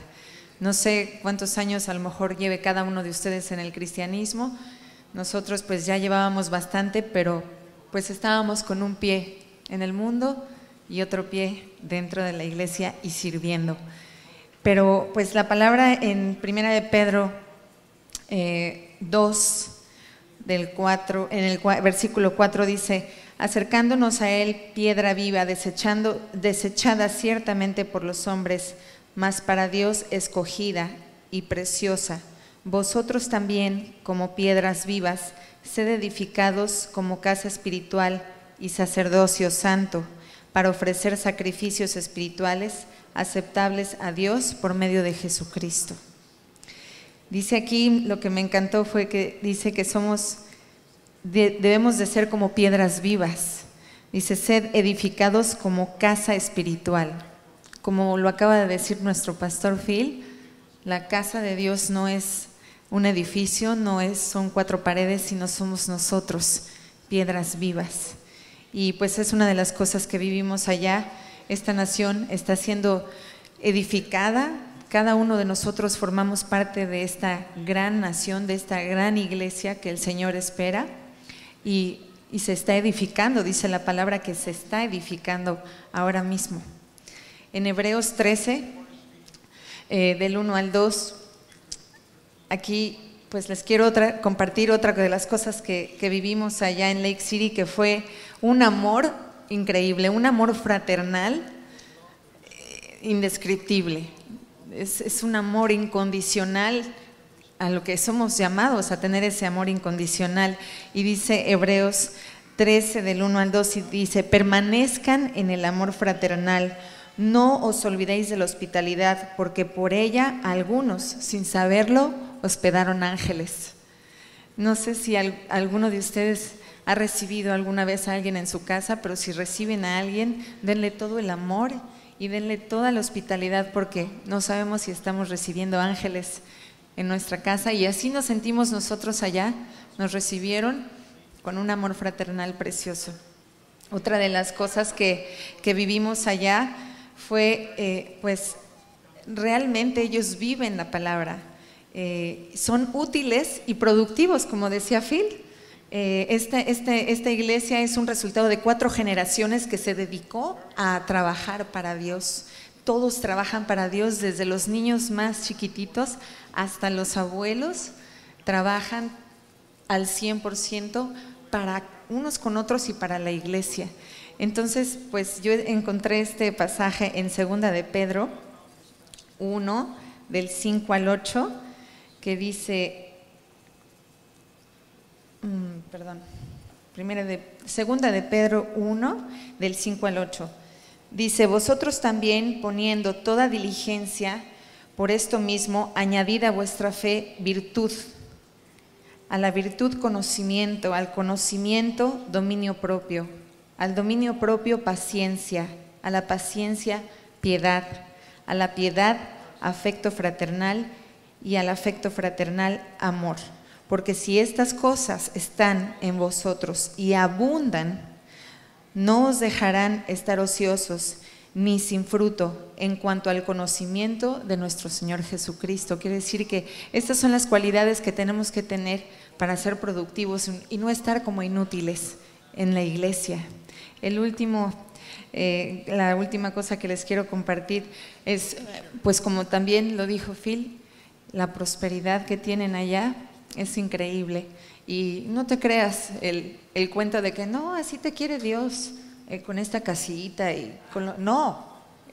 No sé cuántos años a lo mejor lleve cada uno de ustedes en el cristianismo. Nosotros pues ya llevábamos bastante, pero pues estábamos con un pie en el mundo y otro pie dentro de la iglesia y sirviendo. Pero pues la palabra en Primera de Pedro 2, en el versículo 4 dice: acercándonos a él, piedra viva, desechada ciertamente por los hombres, mas para Dios escogida y preciosa. Vosotros también, como piedras vivas, sed edificados como casa espiritual y sacerdocio santo, para ofrecer sacrificios espirituales aceptables a Dios por medio de Jesucristo. Dice aquí, lo que me encantó fue que dice que debemos de ser como piedras vivas. Dice, sed edificados como casa espiritual. Como lo acaba de decir nuestro pastor Phil, la casa de Dios no es un edificio, son 4 paredes, sino somos nosotros, piedras vivas. Y pues es una de las cosas que vivimos allá. Esta nación está siendo edificada, cada uno de nosotros formamos parte de esta gran nación, de esta gran iglesia que el Señor espera, y se está edificando, dice la palabra que se está edificando ahora mismo. En Hebreos 13, del 1 al 2, aquí pues les quiero compartir otra de las cosas que vivimos allá en Lake City, que fue un amor increíble, un amor fraternal indescriptible. Es un amor incondicional a lo que somos llamados a tener, ese amor incondicional. Y dice Hebreos 13 del 1 al 2, y dice: permanezcan en el amor fraternal, no os olvidéis de la hospitalidad, porque por ella algunos, sin saberlo, hospedaron ángeles. No sé si alguno de ustedes ha recibido alguna vez a alguien en su casa, pero si reciben a alguien, denle todo el amor y denle toda la hospitalidad, porque no sabemos si estamos recibiendo ángeles en nuestra casa, y así nos sentimos nosotros allá. Nos recibieron con un amor fraternal precioso. Otra de las cosas que vivimos allá fue, pues realmente ellos viven la palabra, son útiles y productivos, como decía Phil. Esta iglesia es un resultado de 4 generaciones que se dedicó a trabajar para Dios. Todos trabajan para Dios, desde los niños más chiquititos hasta los abuelos, trabajan al 100% para unos con otros y para la iglesia. Entonces, pues yo encontré este pasaje en 2 de Pedro 1, del 5 al 8, que dice, Segunda de Pedro 1, del 5 al 8. Dice: vosotros también, poniendo toda diligencia, por esto mismo, añadid a vuestra fe virtud, a la virtud conocimiento, al conocimiento dominio propio, al dominio propio paciencia, a la paciencia piedad, a la piedad afecto fraternal, y al afecto fraternal amor. Porque si estas cosas están en vosotros y abundan, no os dejarán estar ociosos ni sin fruto en cuanto al conocimiento de nuestro Señor Jesucristo. Quiere decir que estas son las cualidades que tenemos que tener para ser productivos y no estar como inútiles en la iglesia. La última cosa que les quiero compartir es, pues como también lo dijo Phil, la prosperidad que tienen allá es increíble. Y no te creas el cuento de que no, así te quiere Dios, con esta casita y no,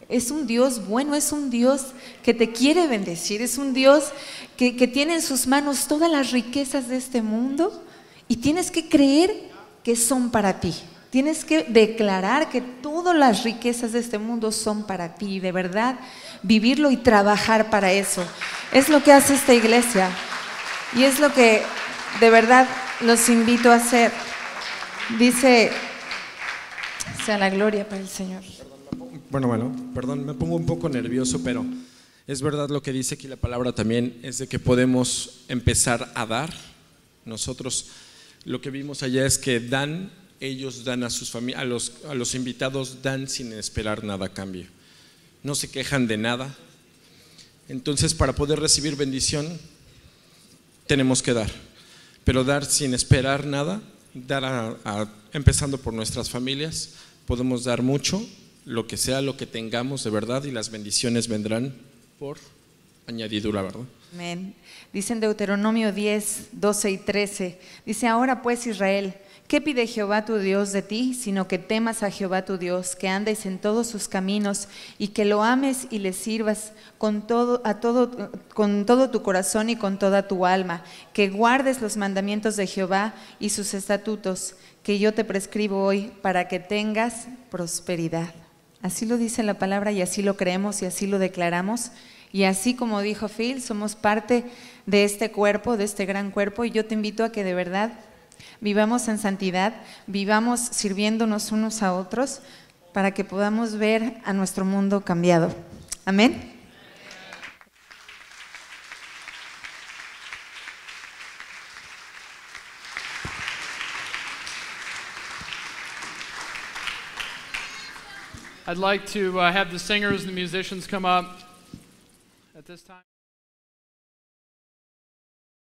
es un Dios bueno, es un Dios que te quiere bendecir, es un Dios que tiene en sus manos todas las riquezas de este mundo, y tienes que creer que son para ti. Tienes que declarar que todas las riquezas de este mundo son para ti, y de verdad vivirlo y trabajar para eso. Es lo que hace esta iglesia, y es lo que de verdad los invito a hacer. Dice, sea la gloria para el Señor. Bueno, perdón, me pongo un poco nervioso, pero es verdad lo que dice aquí la palabra también, es de que podemos empezar a dar. Nosotros lo que vimos allá es que dan, ellos dan a sus familias, a los invitados dan sin esperar nada a cambio. No se quejan de nada. Entonces, para poder recibir bendición, tenemos que dar. Pero dar sin esperar nada, dar empezando por nuestras familias, podemos dar mucho, lo que sea, lo que tengamos de verdad, y las bendiciones vendrán por añadidura, ¿verdad? Amén. Dice en Deuteronomio 10, 12 y 13, dice: ahora pues, Israel, ¿qué pide Jehová tu Dios de ti? Sino que temas a Jehová tu Dios, que andes en todos sus caminos y que lo ames y le sirvas con todo tu corazón y con toda tu alma, que guardes los mandamientos de Jehová y sus estatutos que yo te prescribo hoy, para que tengas prosperidad. Así lo dice la palabra y así lo creemos y así lo declaramos. Y así como dijo Phil, somos parte de este cuerpo, de este gran cuerpo, y yo te invito a que de verdad vivamos en santidad, vivamos sirviéndonos unos a otros para que podamos ver a nuestro mundo cambiado. Amén. I'd like to have the singers and the musicians come up at this time.